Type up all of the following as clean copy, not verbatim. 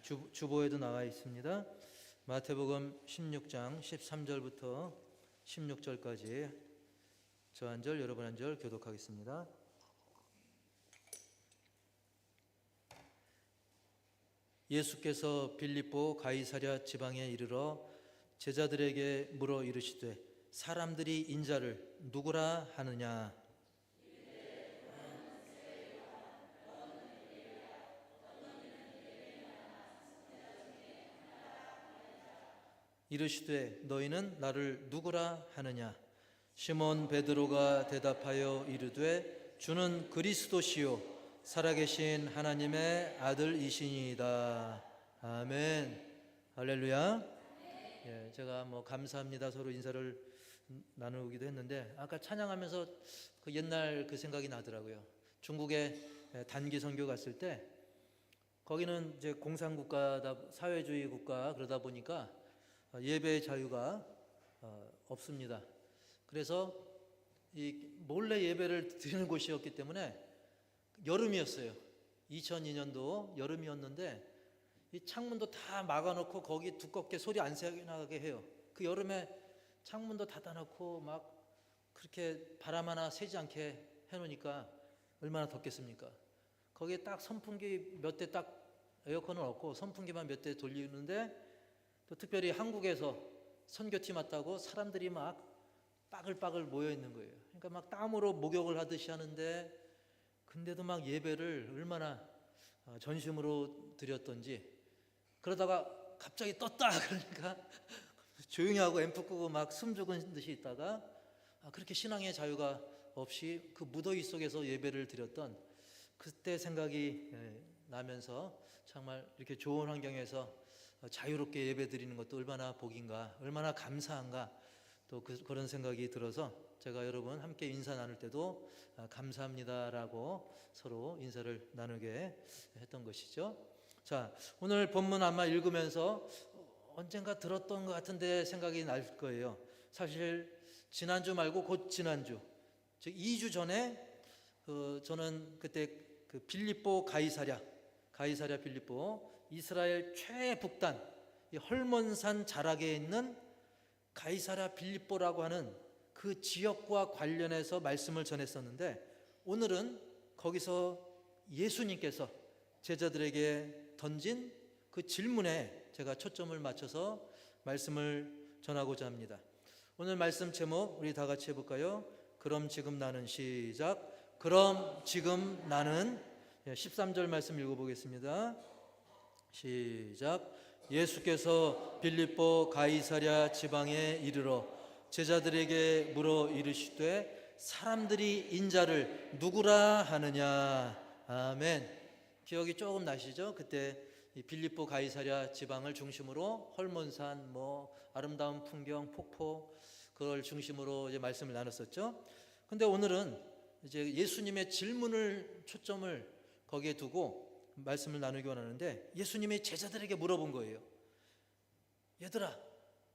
주보에도 나와 있습니다. 마태복음 16장 13절부터 16절까지 저 한 절 여러분 한 절 교독하겠습니다. 예수께서 빌립보 가이사랴 지방에 이르러 제자들에게 물어 이르시되 사람들이 인자를 누구라 하느냐? 이르시되 너희는 나를 누구라 하느냐? 시몬 베드로가 대답하여 이르되 주는 그리스도시요 살아계신 하나님의 아들이시니이다. 아멘. 할렐루야. 예, 제가 감사합니다 서로 인사를 나누기도 했는데 아까 찬양하면서 그 옛날 그 생각이 나더라고요. 중국에 단기 선교 갔을 때 거기는 이제 공산국가다, 사회주의 국가 그러다 보니까 예배의 자유가 없습니다. 그래서 이 몰래 예배를 드리는 곳이었기 때문에 여름이었어요. 2002년도 여름이었는데 이 창문도 다 막아놓고 거기 두껍게 소리 안 새나게 해요. 그 여름에 창문도 닫아놓고 막 그렇게 바람 하나 새지 않게 해놓으니까 얼마나 덥겠습니까? 거기에 딱 선풍기 몇 대 딱 에어컨은 없고 선풍기만 몇 대 돌리는데 또 특별히 한국에서 선교팀 왔다고 사람들이 막 빠글빠글 모여 있는 거예요. 그러니까 막 땀으로 목욕을 하듯이 하는데 근데도 막 예배를 얼마나 전심으로 드렸던지 그러다가 갑자기 떴다 그러니까 조용히 하고 앰프 끄고 막 숨 죽은 듯이 있다가 그렇게 신앙의 자유가 없이 그 무더위 속에서 예배를 드렸던 그때 생각이 나면서 정말 이렇게 좋은 환경에서 자유롭게 예배 드리는 것도 얼마나 복인가, 얼마나 감사한가 또 그런 생각이 들어서 제가 여러분 함께 인사 나눌 때도 감사합니다라고 서로 인사를 나누게 했던 것이죠. 자, 오늘 본문 아마 읽으면서 언젠가 들었던 것 같은데 생각이 날 거예요. 사실 지난주 말고 곧 지난주, 즉 2주 전에 저는 그때 그 빌립보 가이사랴 빌립보 이스라엘 최북단 이 헐몬산 자락에 있는 가이사랴 빌립보라고 하는 그 지역과 관련해서 말씀을 전했었는데 오늘은 거기서 예수님께서 제자들에게 던진 그 질문에 제가 초점을 맞춰서 말씀을 전하고자 합니다. 오늘 말씀 제목 우리 다 같이 해볼까요? 그럼 지금 나는 시작. 그럼 지금 나는 13절 말씀 읽어보겠습니다. 시작. 예수께서 빌립보 가이사랴 지방에 이르러 제자들에게 물어 이르시되 사람들이 인자를 누구라 하느냐? 아멘. 기억이 조금 나시죠? 그때 이 빌립보 가이사랴 지방을 중심으로 헐몬산 아름다운 풍경 폭포 그걸 중심으로 이제 말씀을 나눴었죠. 근데 오늘은 이제 예수님의 질문을 초점을 거기에 두고 말씀을 나누기 원하는데 예수님이 제자들에게 물어본 거예요. 얘들아,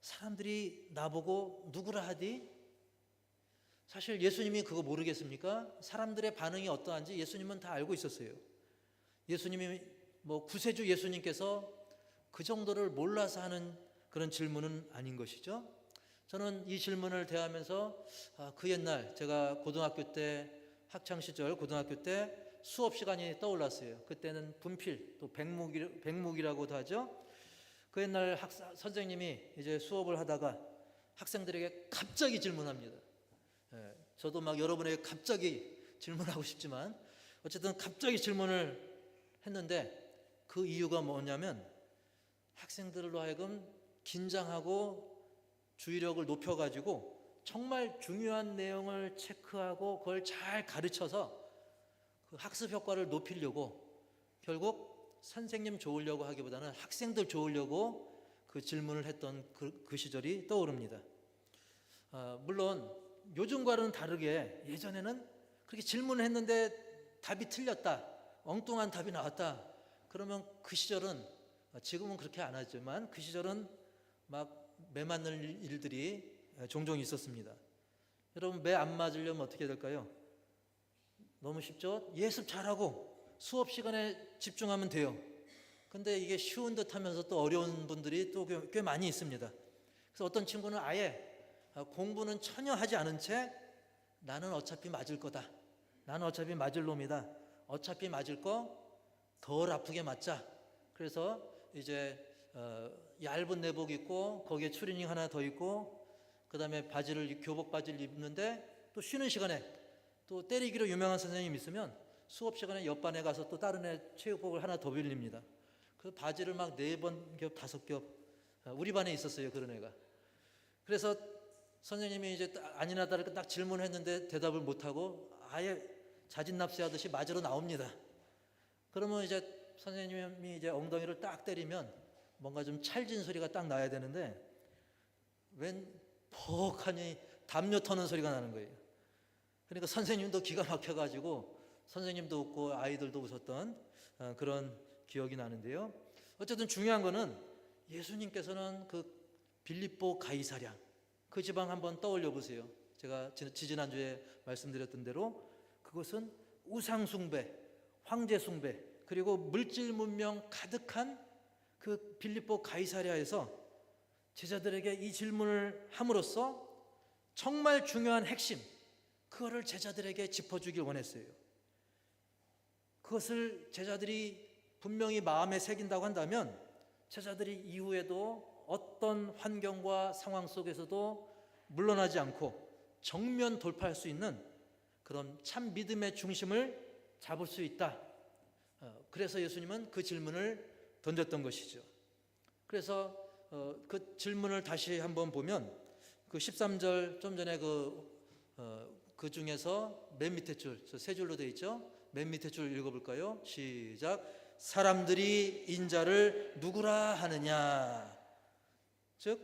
사람들이 나보고 누구라 하디? 사실 예수님이 그거 모르겠습니까? 사람들의 반응이 어떠한지 예수님은 다 알고 있었어요. 예수님이 구세주 예수님께서 그 정도를 몰라서 하는 그런 질문은 아닌 것이죠. 저는 이 질문을 대하면서 그 옛날 제가 고등학교 때 학창시절 고등학교 때 수업 시간이 떠올랐어요. 그때는 분필 또 백목이라고도 하죠. 그 옛날 선생님이 이제 수업을 하다가 학생들에게 갑자기 질문합니다. 저도 여러분에게 갑자기 질문하고 싶지만 어쨌든 갑자기 질문을 했는데 그 이유가 뭐냐면 학생들로 하여금 긴장하고 주의력을 높여가지고 정말 중요한 내용을 체크하고 그걸 잘 가르쳐서 그 학습 효과를 높이려고 결국 선생님 좋으려고 하기보다는 학생들 좋으려고 그 질문을 했던 그 시절이 떠오릅니다. 물론 요즘과는 다르게 예전에는 그렇게 질문을 했는데 답이 틀렸다, 엉뚱한 답이 나왔다 그러면 그 시절은 지금은 그렇게 안 하지만 그 시절은 막 매 맞는 일들이 종종 있었습니다. 여러분 매 안 맞으려면 어떻게 될까요? 너무 쉽죠? 예습 잘하고 수업 시간에 집중하면 돼요. 근데 이게 쉬운 듯 하면서 또 어려운 분들이 또 꽤 많이 있습니다. 그래서 어떤 친구는 아예 공부는 전혀 하지 않은 채 나는 어차피 맞을 거다. 나는 어차피 맞을 놈이다. 어차피 맞을 거 덜 아프게 맞자. 그래서 이제 얇은 내복 입고 거기에 추리닝 하나 더 입고 그다음에 교복 바지를 입는데 또 쉬는 시간에 또 때리기로 유명한 선생님 있으면 수업 시간에 옆반에 가서 또 다른 애 체육복을 하나 더 빌립니다. 그 바지를 막 4번 겹 5겹 우리 반에 있었어요, 그런 애가. 그래서 선생님이 이제 아니나 다를까 딱 질문했는데 대답을 못하고 아예 자진납세하듯이 맞으러 나옵니다. 그러면 이제 선생님이 이제 엉덩이를 딱 때리면 뭔가 좀 찰진 소리가 딱 나야 되는데 웬 퍽하니 담요 터는 소리가 나는 거예요. 그러니까 선생님도 기가 막혀가지고 선생님도 웃고 아이들도 웃었던 그런 기억이 나는데요. 어쨌든 중요한 거는 예수님께서는 그 빌립보 가이사랴 그 지방 한번 떠올려 보세요. 제가 지지난주에 말씀드렸던 대로 그것은 우상숭배, 황제숭배, 그리고 물질 문명 가득한 그 빌립보 가이사랴에서 제자들에게 이 질문을 함으로써 정말 중요한 핵심, 그거를 제자들에게 짚어주길 원했어요. 그것을 제자들이 분명히 마음에 새긴다고 한다면 제자들이 이후에도 어떤 환경과 상황 속에서도 물러나지 않고 정면 돌파할 수 있는 그런 참 믿음의 중심을 잡을 수 있다. 그래서 예수님은 그 질문을 던졌던 것이죠. 그래서 그 질문을 다시 한번 보면 그 13절 좀 전에 그 중에서 맨 밑에 줄, 세 줄로 되어 있죠. 맨 밑에 줄 읽어볼까요? 시작. 사람들이 인자를 누구라 하느냐. 즉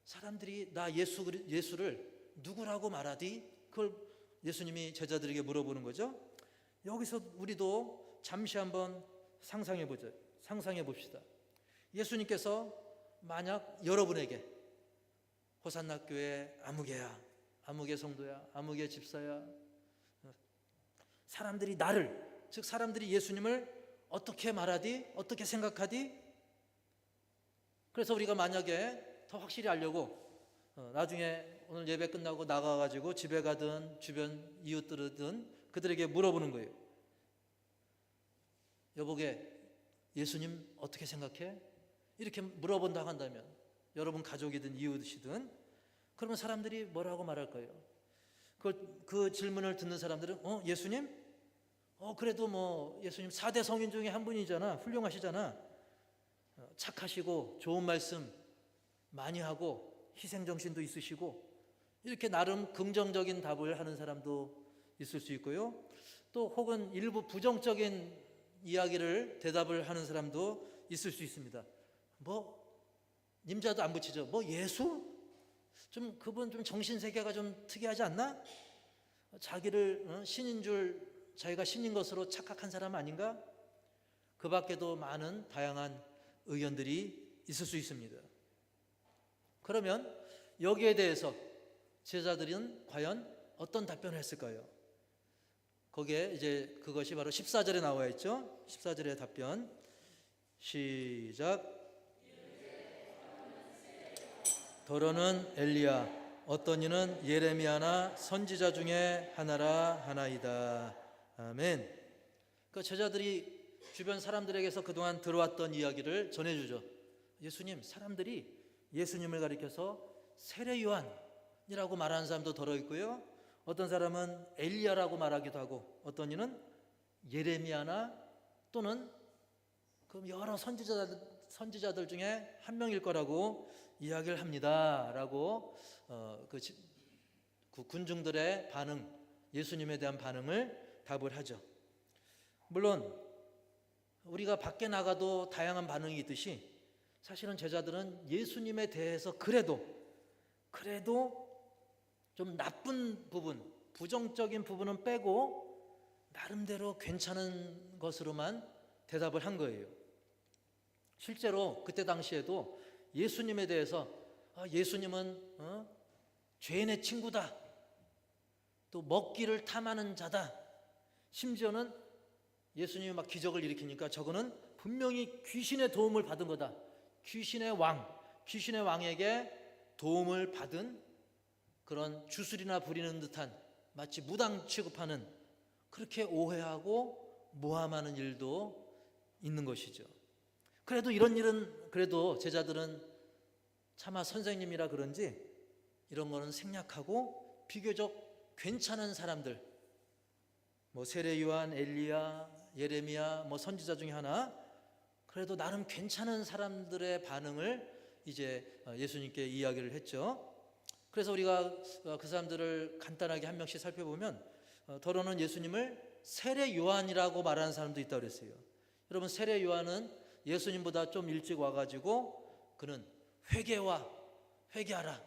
사람들이 나 예수를 누구라고 말하디? 그걸 예수님이 제자들에게 물어보는 거죠. 여기서 우리도 잠시 한번 상상해 봅시다. 예수님께서 만약 여러분에게 호산나 교회 아무개야, 아무개 성도야, 아무개 집사야, 사람들이 나를, 즉 사람들이 예수님을 어떻게 말하디? 어떻게 생각하디? 그래서 우리가 만약에 더 확실히 알려고 나중에 오늘 예배 끝나고 나가가지고 집에 가든 주변 이웃들이든 그들에게 물어보는 거예요. 여보게, 예수님 어떻게 생각해? 이렇게 물어본다고 한다면 여러분 가족이든 이웃이든 그러면 사람들이 뭐라고 말할까요? 그 질문을 듣는 사람들은 예수님? 그래도 뭐 예수님 4대 성인 중에 한 분이잖아. 훌륭하시잖아. 착하시고 좋은 말씀 많이 하고 희생정신도 있으시고 이렇게 나름 긍정적인 답을 하는 사람도 있을 수 있고요. 또 혹은 일부 부정적인 이야기를 대답을 하는 사람도 있을 수 있습니다. 님자도 안 붙이죠. 예수? 좀 그분 좀 정신세계가 좀 특이하지 않나? 자기를 신인 줄 자기가 신인 것으로 착각한 사람 아닌가? 그 밖에도 많은 다양한 의견들이 있을 수 있습니다. 그러면 여기에 대해서 제자들은 과연 어떤 답변을 했을까요? 거기에 이제 그것이 바로 14절에 나와 있죠. 14절의 답변 시작. 더러는 엘리야, 어떤 이는 예레미야나 선지자 중에 하나라 하나이다. 아멘. 그 제자들이 주변 사람들에게서 그동안 들어왔던 이야기를 전해주죠. 예수님, 사람들이 예수님을 가리켜서 세례 요한이라고 말하는 사람도 들어 있고요. 어떤 사람은 엘리야라고 말하기도 하고 어떤 이는 예레미야나 또는 그 여러 선지자들 중에 한 명일 거라고 이야기를 합니다. 라고 그 군중들의 반응, 예수님에 대한 반응을 답을 하죠. 물론 우리가 밖에 나가도 다양한 반응이 있듯이 사실은 제자들은 예수님에 대해서 그래도 좀 나쁜 부분, 부정적인 부분은 빼고 나름대로 괜찮은 것으로만 대답을 한 거예요. 실제로 그때 당시에도 예수님에 대해서 예수님은 죄인의 친구다, 또 먹기를 탐하는 자다, 심지어는 예수님이 막 기적을 일으키니까 저거는 분명히 귀신의 도움을 받은 거다. 귀신의 왕에게 도움을 받은 그런 주술이나 부리는 듯한 마치 무당 취급하는, 그렇게 오해하고 모함하는 일도 있는 것이죠. 그래도 이런 일은, 그래도 제자들은 차마 선생님이라 그런지 이런 거는 생략하고 비교적 괜찮은 사람들, 뭐 세례 요한, 엘리야, 예레미야, 뭐 선지자 중에 하나, 그래도 나름 괜찮은 사람들의 반응을 이제 예수님께 이야기를 했죠. 그래서 우리가 그 사람들을 간단하게 한 명씩 살펴보면, 더러는 예수님을 세례 요한이라고 말하는 사람도 있다고 그랬어요. 여러분, 세례 요한은 예수님보다 좀 일찍 와가지고 그는 회개하라,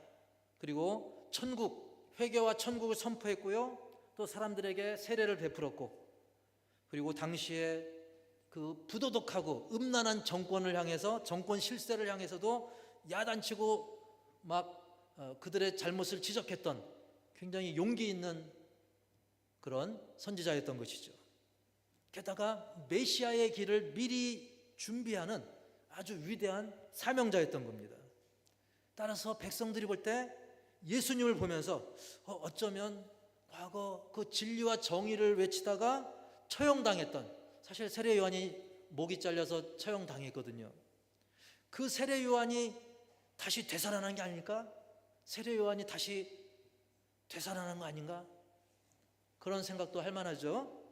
그리고 회개와 천국을 선포했고요, 또 사람들에게 세례를 베풀었고, 그리고 당시에 그 부도덕하고 음란한 정권을 향해서, 정권 실세를 향해서도 야단치고 막 그들의 잘못을 지적했던 굉장히 용기 있는 그런 선지자였던 것이죠. 게다가 메시아의 길을 미리 준비하는 아주 위대한 사명자였던 겁니다. 따라서 백성들이 볼 때 예수님을 보면서 어쩌면 과거 그 진리와 정의를 외치다가 처형당했던, 사실 세례 요한이 목이 잘려서 처형당했거든요. 그 세례 요한이 다시 되살아난 게 아닐까? 세례 요한이 다시 되살아난 거 아닌가? 그런 생각도 할 만하죠.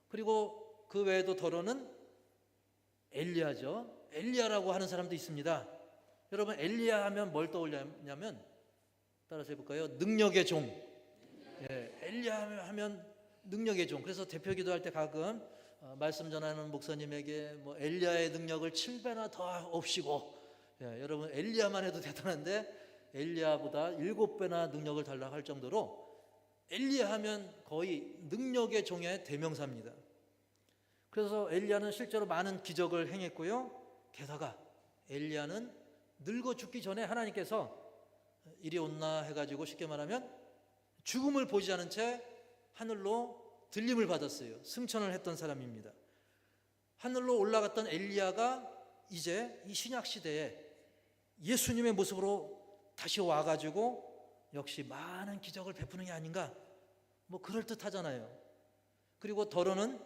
그리고 그 외에도 더러는 엘리야죠. 엘리야라고 하는 사람도 있습니다. 여러분, 엘리야 하면 뭘 떠올리냐면, 따라서 해볼까요? 능력의 종. 엘리야 하면 능력의 종. 그래서 대표 기도할 때 가끔 말씀 전하는 목사님에게 뭐 엘리야의 능력을 7배나 더 없이고, 여러분 엘리야만 해도 대단한데 엘리야보다 7배나 능력을 달라고 할 정도로 엘리야 하면 거의 능력의 종의 대명사입니다. 그래서 엘리야는 실제로 많은 기적을 행했고요, 게다가 엘리야는 늙어 죽기 전에 하나님께서 이리 온나 해가지고, 쉽게 말하면 죽음을 보지 않은 채 하늘로 들림을 받았어요. 승천을 했던 사람입니다. 하늘로 올라갔던 엘리야가 이제 이 신약 시대에 예수님의 모습으로 다시 와가지고 역시 많은 기적을 베푸는 게 아닌가, 뭐 그럴듯하잖아요. 그리고 더러는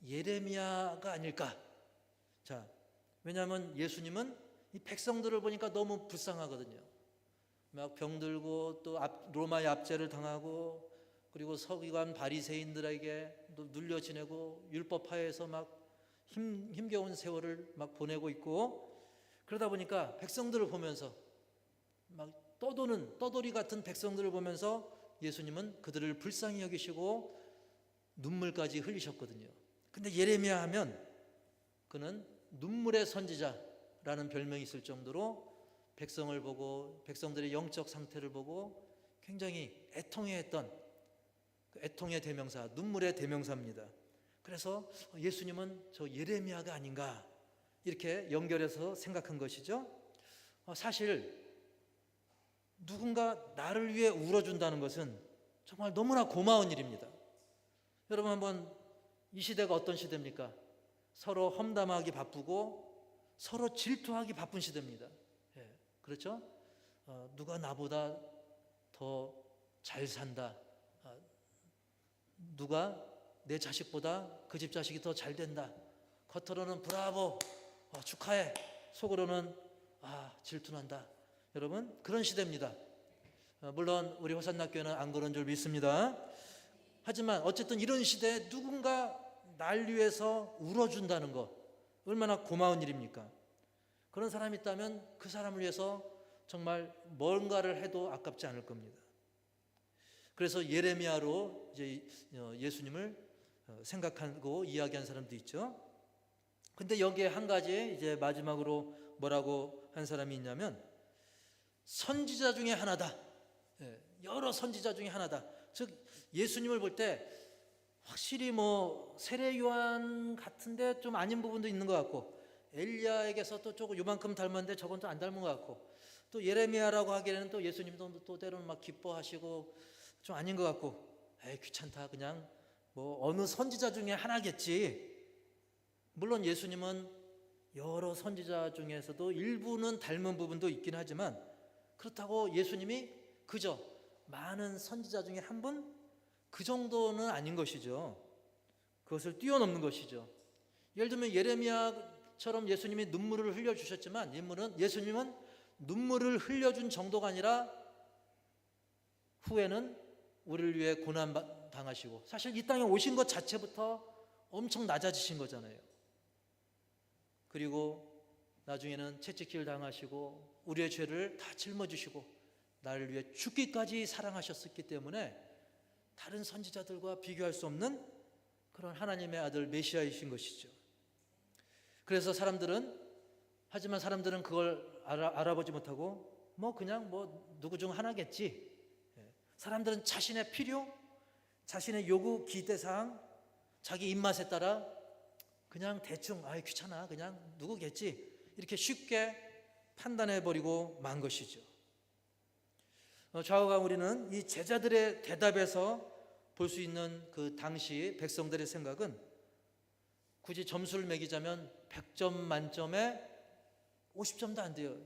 예레미야가 아닐까. 자, 왜냐하면 예수님은 이 백성들을 보니까 너무 불쌍하거든요. 막 병들고 또 로마의 압제를 당하고, 그리고 서기관 바리새인들에게 또 눌려 지내고 율법하에서 막 힘겨운 세월을 막 보내고 있고, 그러다 보니까 백성들을 보면서 막 떠돌이 같은 백성들을 보면서 예수님은 그들을 불쌍히 여기시고 눈물까지 흘리셨거든요. 근데 예레미야 하면 그는 눈물의 선지자라는 별명이 있을 정도로 백성을 보고 백성들의 영적 상태를 보고 굉장히 애통해했던 그 애통의 대명사, 눈물의 대명사입니다. 그래서 예수님은 저 예레미야가 아닌가, 이렇게 연결해서 생각한 것이죠. 사실 누군가 나를 위해 울어준다는 것은 정말 너무나 고마운 일입니다. 여러분, 한번 이 시대가 어떤 시대입니까? 서로 험담하기 바쁘고 서로 질투하기 바쁜 시대입니다. 그렇죠? 누가 나보다 더 잘 산다, 누가 내 자식보다 그 집 자식이 더 잘 된다, 겉으로는 브라보, 축하해, 속으로는 질투난다. 여러분, 그런 시대입니다. 물론 우리 호산나교회는 안 그런 줄 믿습니다. 하지만 어쨌든 이런 시대에 누군가 날 위해서 울어준다는 것, 얼마나 고마운 일입니까? 그런 사람이 있다면 그 사람을 위해서 정말 뭔가를 해도 아깝지 않을 겁니다. 그래서 예레미야로 이제 예수님을 생각하고 이야기한 사람도 있죠. 근데 여기에 한 가지 이제 마지막으로 뭐라고 한 사람이 있냐면, 선지자 중에 하나다. 여러 선지자 중에 하나다. 즉 예수님을 볼 때 확실히 뭐 세례 요한 같은데 좀 아닌 부분도 있는 것 같고, 엘리야에게서 또 조금 요만큼 닮았는데 저건 또 안 닮은 것 같고, 또 예레미야라고 하기에는 또 예수님도 또 때로는 막 기뻐하시고 좀 아닌 것 같고, 귀찮다, 그냥 뭐 어느 선지자 중에 하나겠지. 물론 예수님은 여러 선지자 중에서도 일부는 닮은 부분도 있긴 하지만 그렇다고 예수님이 그저 많은 선지자 중에 한 분? 그 정도는 아닌 것이죠. 그것을 뛰어넘는 것이죠. 예를 들면 예레미야처럼 예수님이 눈물을 흘려주셨지만 예수님은 눈물을 흘려준 정도가 아니라 후에는 우리를 위해 고난 당하시고, 사실 이 땅에 오신 것 자체부터 엄청 낮아지신 거잖아요. 그리고 나중에는 채찍질 당하시고 우리의 죄를 다 짊어지시고 나를 위해 죽기까지 사랑하셨기 때문에 다른 선지자들과 비교할 수 없는 그런 하나님의 아들 메시아이신 것이죠. 그래서 하지만 사람들은 그걸 알아보지 못하고 그냥 누구 중 하나겠지. 사람들은 자신의 필요, 자신의 요구, 기대사항, 자기 입맛에 따라 그냥 대충 귀찮아 그냥 누구겠지 이렇게 쉽게 판단해버리고 만 것이죠. 좌우가 우리는 이 제자들의 대답에서 볼 수 있는 그 당시 백성들의 생각은 굳이 점수를 매기자면 100점 만점에 50점도 안 돼요.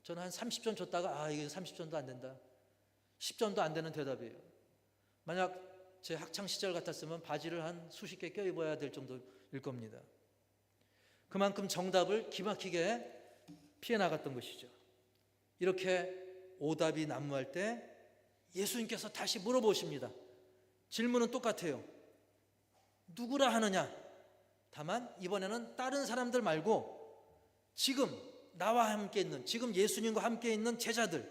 저는 한 30점 줬다가 이게 30점도 안 된다, 10점도 안 되는 대답이에요. 만약 제 학창시절 같았으면 바지를 한 수십 개 껴입어야 될 정도일 겁니다. 그만큼 정답을 기막히게 피해 나갔던 것이죠. 이렇게 오답이 난무할 때 예수님께서 다시 물어보십니다. 질문은 똑같아요. 누구라 하느냐? 다만 이번에는 다른 사람들 말고 지금 나와 함께 있는, 지금 예수님과 함께 있는 제자들,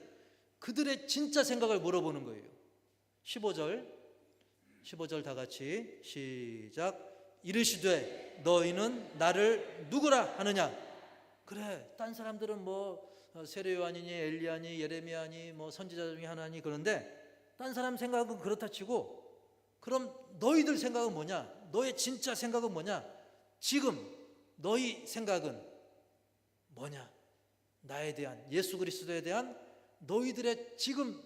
그들의 진짜 생각을 물어보는 거예요. 15절 다 같이 시작. 이르시되 너희는 나를 누구라 하느냐? 그래, 딴 사람들은 세례 요한이니 엘리야니 예레미야니 선지자 중에 하나니 그런데 딴 사람 생각은 그렇다 치고, 그럼 너희들 생각은 뭐냐? 너의 진짜 생각은 뭐냐? 지금 너희 생각은 뭐냐? 나에 대한, 예수 그리스도에 대한 너희들의 지금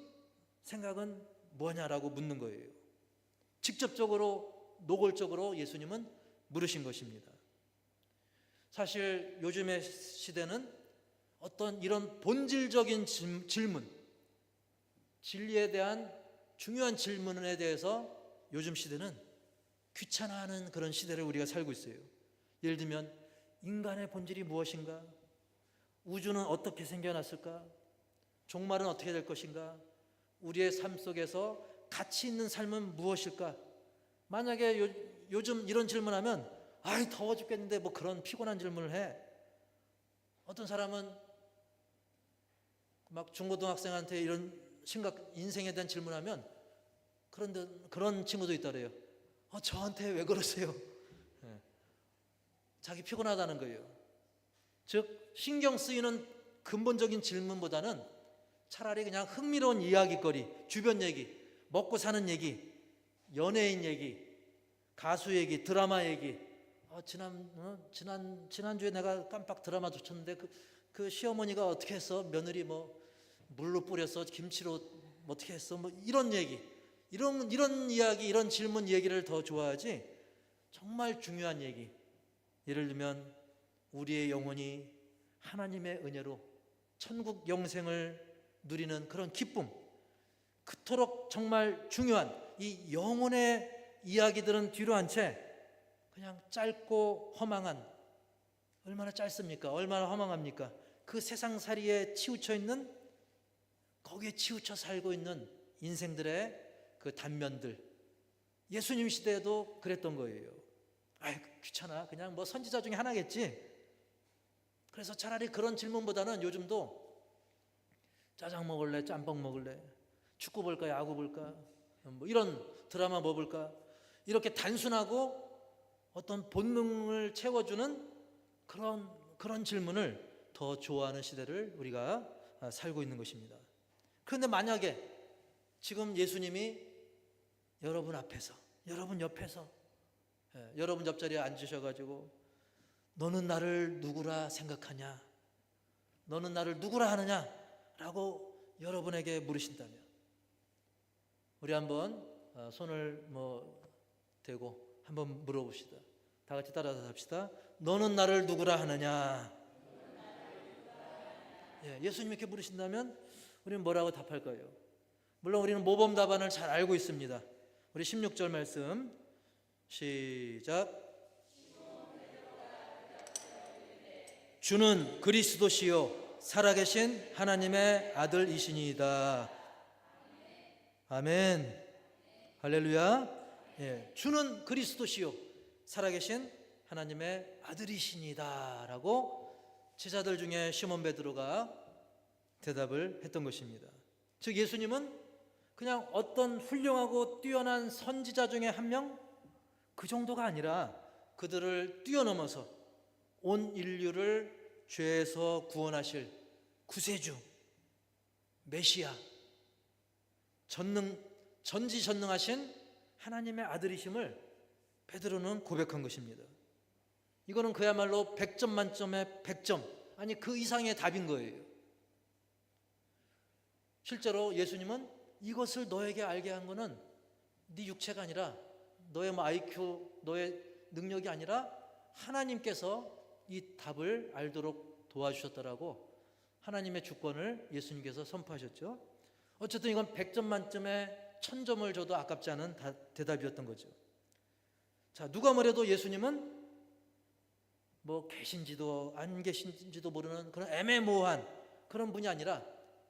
생각은 뭐냐라고 묻는 거예요. 직접적으로 노골적으로 예수님은 물으신 것입니다. 사실 요즘의 시대는 어떤 이런 본질적인 질문, 진리에 대한 중요한 질문에 대해서 요즘 시대는 귀찮아하는 그런 시대를 우리가 살고 있어요. 예를 들면 인간의 본질이 무엇인가? 우주는 어떻게 생겨났을까? 종말은 어떻게 될 것인가? 우리의 삶 속에서 가치 있는 삶은 무엇일까? 만약에 요즘 이런 질문하면 더워 죽겠는데 그런 피곤한 질문을 해. 어떤 사람은 막 중고등학생한테 이런 심각 인생에 대한 질문하면 그런 친구도 있더래요. 저한테 왜 그러세요? 자기 피곤하다는 거예요. 즉 신경 쓰이는 근본적인 질문보다는 차라리 그냥 흥미로운 이야기거리, 주변 얘기, 먹고 사는 얘기, 연예인 얘기, 가수 얘기, 드라마 얘기. 지난주에 내가 깜빡 드라마 줬는데 그 시어머니가 어떻게 했어? 며느리 물로 뿌려서 김치로 어떻게 했어? 이런 얘기, 이런 이야기, 이런 질문 얘기를 더 좋아하지 정말 중요한 얘기, 예를 들면 우리의 영혼이 하나님의 은혜로 천국 영생을 누리는 그런 기쁨, 그토록 정말 중요한 이 영혼의 이야기들은 뒤로 한 채 그냥 짧고 허망한, 얼마나 짧습니까? 얼마나 허망합니까? 그 세상살이에 치우쳐 있는, 거기에 치우쳐 살고 있는 인생들의 그 단면들, 예수님 시대에도 그랬던 거예요. 귀찮아 그냥 선지자 중에 하나겠지. 그래서 차라리 그런 질문보다는 요즘도 짜장 먹을래, 짬뽕 먹을래, 축구 볼까, 야구 볼까, 이런 드라마 볼까, 이렇게 단순하고 어떤 본능을 채워주는 그런 질문을 더 좋아하는 시대를 우리가 살고 있는 것입니다. 그런데 만약에 지금 예수님이 여러분 앞에서, 여러분 옆에서, 여러분 옆자리에 앉으셔가지고 너는 나를 누구라 생각하냐? 너는 나를 누구라 하느냐? 라고 여러분에게 물으신다면 우리 한번 손을 대고 한번 물어봅시다. 다 같이 따라서 합시다. 너는 나를 누구라 하느냐? 예수님 이렇게 물으신다면 우리는 뭐라고 답할 거예요? 물론 우리는 모범 답안을 잘 알고 있습니다. 우리 16절 말씀 시작. 주는 그리스도시요 살아계신 하나님의 아들이시니이다. 아멘. 할렐루야. 주는 그리스도시요 살아계신 하나님의 아들이시니이다 라고 제자들 중에 시몬 베드로가 대답을 했던 것입니다. 즉 예수님은 그냥 어떤 훌륭하고 뛰어난 선지자 중에 한 명, 그 정도가 아니라 그들을 뛰어넘어서 온 인류를 죄에서 구원하실 구세주, 메시아, 전지전능하신 하나님의 아들이심을 베드로는 고백한 것입니다. 이거는 그야말로 100점 만점에 100점, 아니 그 이상의 답인 거예요. 실제로 예수님은 이것을 너에게 알게 한 거는 네 육체가 아니라 너의 IQ, 너의 능력이 아니라 하나님께서 이 답을 알도록 도와주셨더라고 하나님의 주권을 예수님께서 선포하셨죠. 어쨌든 이건 100점 만점에 1000점을 줘도 아깝지 않은 대답이었던 거죠. 자, 누가 뭐래도 예수님은 뭐 계신지도 안 계신지도 모르는 그런 애매모호한 그런 분이 아니라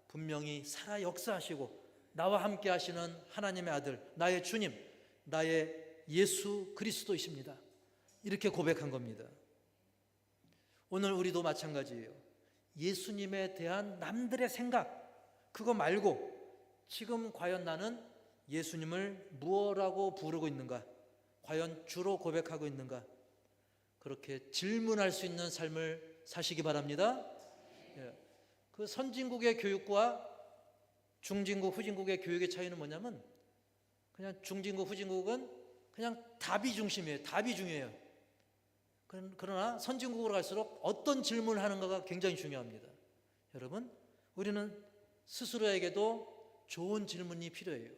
분명히 살아 역사하시고 나와 함께 하시는 하나님의 아들, 나의 주님, 나의 예수 그리스도이십니다. 이렇게 고백한 겁니다. 오늘 우리도 마찬가지예요. 예수님에 대한 남들의 생각, 그거 말고 지금 과연 나는 예수님을 무엇라고 부르고 있는가? 과연 주로 고백하고 있는가? 그렇게 질문할 수 있는 삶을 사시기 바랍니다. 그 선진국의 교육과 중진국, 후진국의 교육의 차이는 뭐냐면 그냥 중진국, 후진국은 그냥 답이 중심이에요. 답이 중요해요. 그러나 선진국으로 갈수록 어떤 질문을 하는가가 굉장히 중요합니다. 여러분, 우리는 스스로에게도 좋은 질문이 필요해요.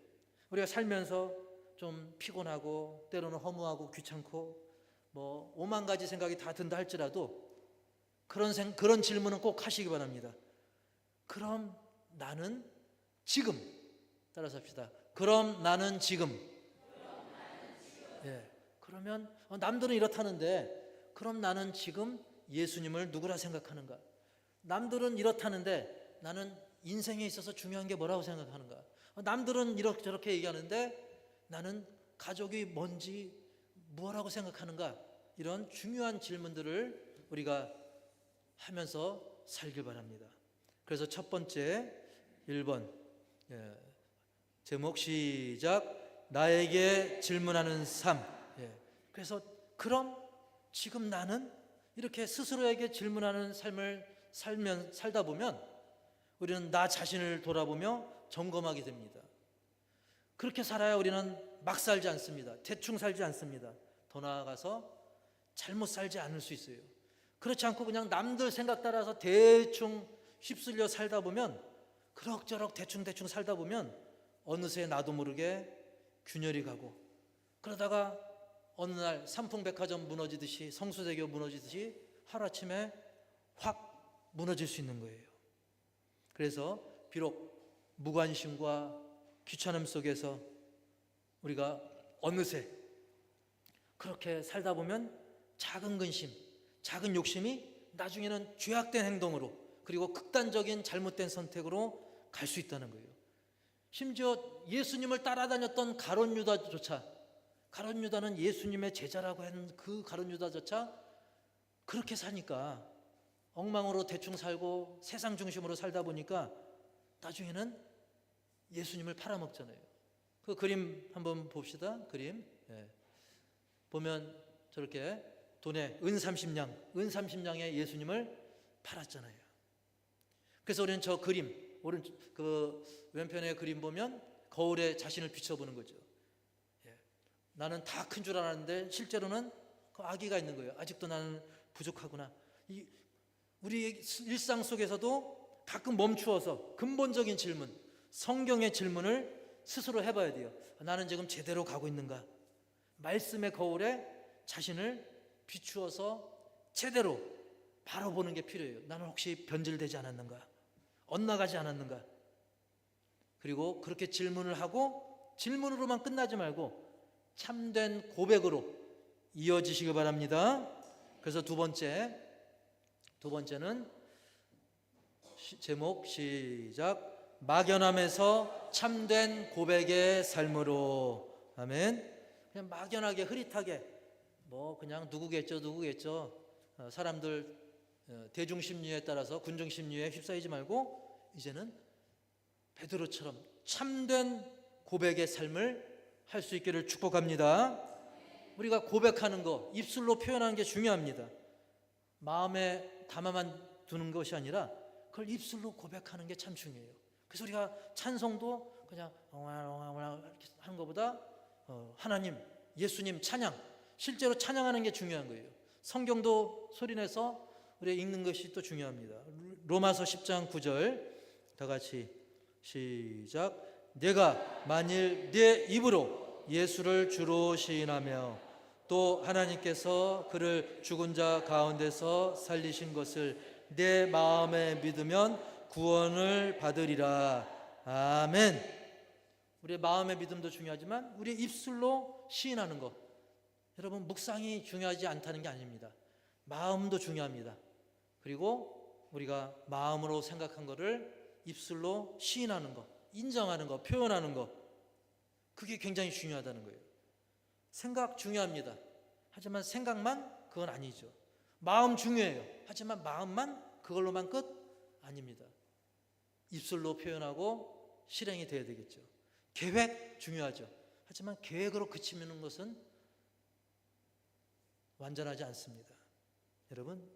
우리가 살면서 좀 피곤하고 때로는 허무하고 귀찮고 뭐 5만 가지 생각이 다 든다 할지라도 그런 질문은 꼭 하시기 바랍니다. 그럼 나는 지금, 따라서 합시다. 그럼 나는 지금. 그러면 남들은 이렇다는데 그럼 나는 지금 예수님을 누구라 생각하는가? 남들은 이렇다는데 나는 인생에 있어서 중요한 게 뭐라고 생각하는가? 남들은 이렇게 저렇게 얘기하는데 나는 가족이 뭔지 뭐라고 생각하는가? 이런 중요한 질문들을 우리가 하면서 살길 바랍니다. 그래서 첫 번째 1번 제목 시작. 나에게 질문하는 삶. 그래서 그럼 지금 나는 이렇게 스스로에게 질문하는 삶을 살다 보면 우리는 나 자신을 돌아보며 점검하게 됩니다. 그렇게 살아야 우리는 막 살지 않습니다. 대충 살지 않습니다. 더 나아가서 잘못 살지 않을 수 있어요. 그렇지 않고 그냥 남들 생각 따라서 대충 휩쓸려 살다 보면 그럭저럭 대충 살다 보면 어느새 나도 모르게 균열이 가고 그러다가 어느 날 삼풍백화점 무너지듯이 성수대교 무너지듯이 하루아침에 확 무너질 수 있는 거예요. 그래서 비록 무관심과 귀찮음 속에서 우리가 어느새 그렇게 살다 보면 작은 근심, 작은 욕심이 나중에는 죄악된 행동으로 그리고 극단적인 잘못된 선택으로 갈 수 있다는 거예요. 심지어 예수님을 따라다녔던 가룟 유다조차, 가룟 유다는 예수님의 제자라고 하는 그 가룟 유다조차 그렇게 사니까 엉망으로 대충 살고 세상 중심으로 살다 보니까 나중에는 예수님을 팔아먹잖아요. 그 그림 한번 봅시다. 그림 보면 저렇게 돈에 은 30냥에 예수님을 팔았잖아요. 그래서 우리는 저 그림 그 왼편의 그림 보면 거울에 자신을 비춰보는 거죠. 나는 다 큰 줄 알았는데 실제로는 그 아기가 있는 거예요. 아직도 나는 부족하구나. 우리 일상 속에서도 가끔 멈추어서 근본적인 질문, 성경의 질문을 스스로 해봐야 돼요. 나는 지금 제대로 가고 있는가? 말씀의 거울에 자신을 비추어서 제대로 바로 보는 게 필요해요. 나는 혹시 변질되지 않았는가? 엇나가지 않았는가? 그리고 그렇게 질문을 하고 질문으로만 끝나지 말고 참된 고백으로 이어지시기 바랍니다. 그래서 두 번째는 제목 시작. 막연함에서 참된 고백의 삶으로. 아멘. 그냥 막연하게 흐릿하게 뭐 그냥 누구겠죠. 사람들 대중심리에 따라서 군중심리에 휩싸이지 말고 이제는 베드로처럼 참된 고백의 삶을 할 수 있기를 축복합니다. 우리가 고백하는 거, 입술로 표현하는 게 중요합니다. 마음에 담아만 두는 것이 아니라 그걸 입술로 고백하는 게 참 중요해요. 그래서 우리가 찬송도 그냥 이렇게 하는 것보다 하나님, 예수님 찬양, 실제로 찬양하는 게 중요한 거예요. 성경도 소리내서 우리가 읽는 것이 또 중요합니다. 로마서 10장 9절 다 같이 시작. 내가 만일 내 입으로 예수를 주로 시인하며 또 하나님께서 그를 죽은 자 가운데서 살리신 것을 내 마음에 믿으면 구원을 받으리라. 아멘. 우리의 마음의 믿음도 중요하지만 우리의 입술로 시인하는 것, 여러분 묵상이 중요하지 않다는 게 아닙니다. 마음도 중요합니다. 그리고 우리가 마음으로 생각한 것을 입술로 시인하는 것, 인정하는 것, 표현하는 것, 그게 굉장히 중요하다는 거예요. 생각 중요합니다. 하지만 생각만 그건 아니죠. 마음 중요해요. 하지만 마음만 그걸로만 끝 아닙니다. 입술로 표현하고 실행이 돼야 되겠죠. 계획 중요하죠. 하지만 계획으로 그치는 것은 완전하지 않습니다. 여러분,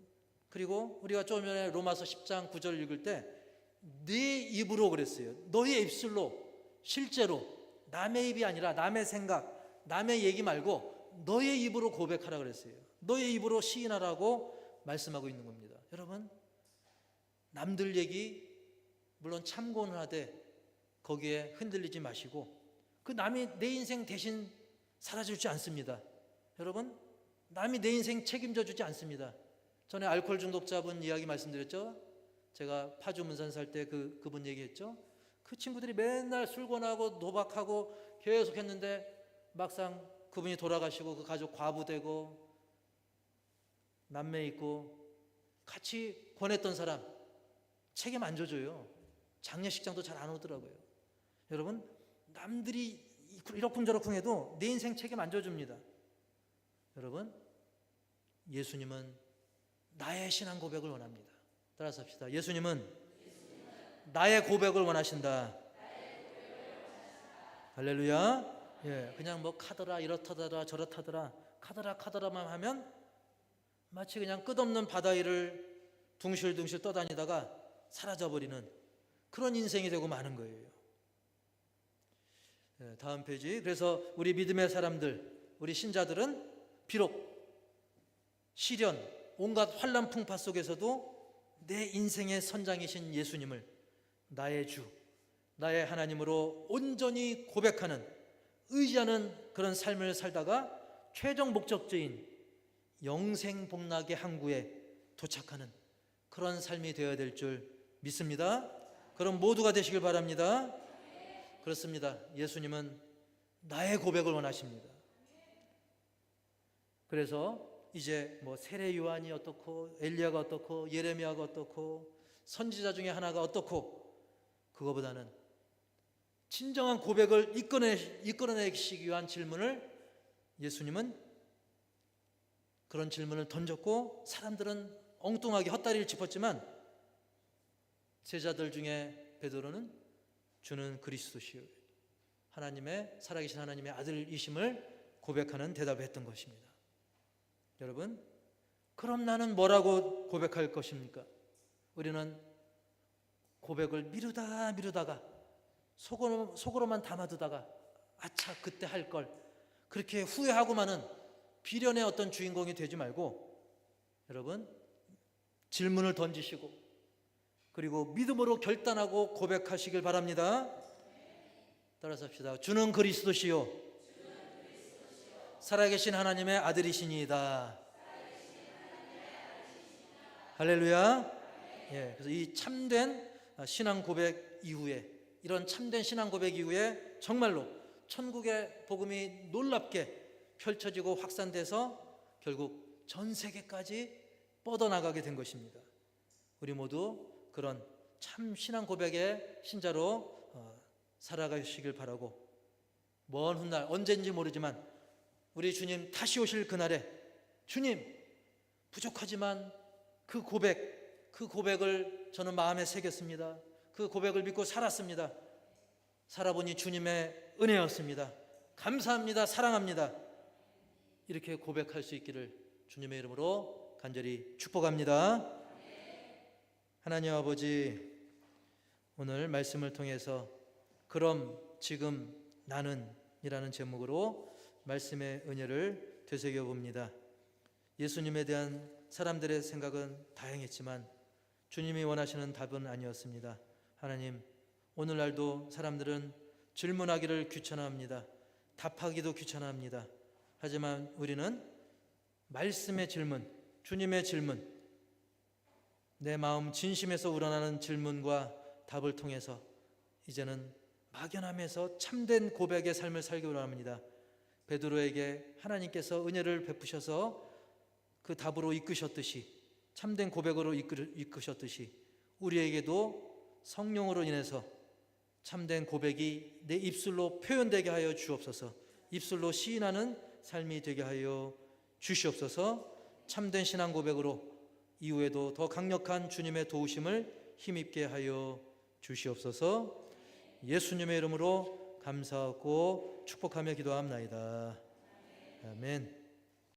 그리고 우리가 좀 전에 로마서 10장 9절 읽을 때 네 입으로 그랬어요. 너의 입술로, 실제로 남의 입이 아니라 남의 생각, 남의 얘기 말고 너의 입으로 고백하라 그랬어요. 너의 입으로 시인하라고 말씀하고 있는 겁니다. 여러분, 남들 얘기 물론 참고는 하되 거기에 흔들리지 마시고, 그 남이 내 인생 대신 살아주지 않습니다. 여러분, 남이 내 인생 책임져 주지 않습니다. 전에 알코올 중독자분 이야기 말씀드렸죠. 제가 파주 문산 살 때 그분 얘기했죠. 그 친구들이 맨날 술 권하고 도박하고 계속 했는데 막상 그분이 돌아가시고 그 가족 과부되고 남매 있고 같이 권했던 사람 책임 안 져줘요. 장례식장도 잘 안 오더라고요. 여러분, 남들이 이러쿵저러쿵 해도 내 인생 책임 안 져줍니다. 여러분, 예수님은 나의 신앙 고백을 원합니다. 따라서 합시다. 예수님은 나의 고백을 원하신다. 할렐루야. 예, 그냥 뭐 카더라 이렇다더라 저렇다더라 카더라만 하면 마치 그냥 끝없는 바다 위를 둥실둥실 떠다니다가 사라져버리는 그런 인생이 되고 마는 거예요. 예, 다음 페이지. 그래서 우리 믿음의 사람들, 우리 신자들은 비록 시련, 온갖 환난 풍파 속에서도 내 인생의 선장이신 예수님을 나의 주, 나의 하나님으로 온전히 고백하는, 의지하는 그런 삶을 살다가 최종 목적지인 영생 복락의 항구에 도착하는 그런 삶이 되어야 될 줄 믿습니다. 그럼 모두가 되시길 바랍니다. 그렇습니다. 예수님은 나의 고백을 원하십니다. 그래서 이제 뭐 세례 요한이 어떻고 엘리야가 어떻고 예레미야가 어떻고 선지자 중에 하나가 어떻고, 그거보다는 진정한 고백을 이끌어내시기 위한 질문을 예수님은 그런 질문을 던졌고, 사람들은 엉뚱하게 헛다리를 짚었지만 제자들 중에 베드로는 주는 그리스도시요 하나님의 살아계신 하나님의 아들이심을 고백하는 대답을 했던 것입니다. 여러분, 그럼 나는 뭐라고 고백할 것입니까? 우리는 고백을 미루다가 속으로만 담아두다가 아차 그때 할 걸 그렇게 후회하고만은 비련의 어떤 주인공이 되지 말고, 여러분 질문을 던지시고 그리고 믿음으로 결단하고 고백하시길 바랍니다. 따라서 합시다. 주는 그리스도시요 살아계신 하나님의 아들이시니이다. 할렐루야. 예, 그래서 이 참된 신앙 고백 이후에, 이런 참된 신앙 고백 이후에 정말로 천국의 복음이 놀랍게 펼쳐지고 확산돼서 결국 전 세계까지 뻗어나가게 된 것입니다. 우리 모두 그런 참 신앙 고백의 신자로 살아가시길 바라고, 먼 훗날 언제인지 모르지만 우리 주님 다시 오실 그날에 주님 부족하지만 그 고백을 저는 마음에 새겼습니다. 그 고백을 믿고 살았습니다. 살아보니 주님의 은혜였습니다. 감사합니다. 사랑합니다. 이렇게 고백할 수 있기를 주님의 이름으로 간절히 축복합니다. 하나님 아버지, 오늘 말씀을 통해서 그럼 지금 나는 이라는 제목으로 말씀의 은혜를 되새겨 봅니다. 예수님에 대한 사람들의 생각은 다양했지만 주님이 원하시는 답은 아니었습니다. 하나님, 오늘날도 사람들은 질문하기를 귀찮아합니다. 답하기도 귀찮아합니다. 하지만 우리는 말씀의 질문, 주님의 질문, 내 마음 진심에서 우러나는 질문과 답을 통해서 이제는 막연함에서 참된 고백의 삶을 살기로 합니다. 베드로에게 하나님께서 은혜를 베푸셔서 그 답으로 이끄셨듯이, 참된 고백으로 이끄셨듯이 우리에게도 성령으로 인해서 참된 고백이 내 입술로 표현되게 하여 주옵소서. 입술로 시인하는 삶이 되게 하여 주시옵소서. 참된 신앙 고백으로 이후에도 더 강력한 주님의 도우심을 힘입게 하여 주시옵소서. 예수님의 이름으로 감사하고 축복하며 기도합나이다. 아멘.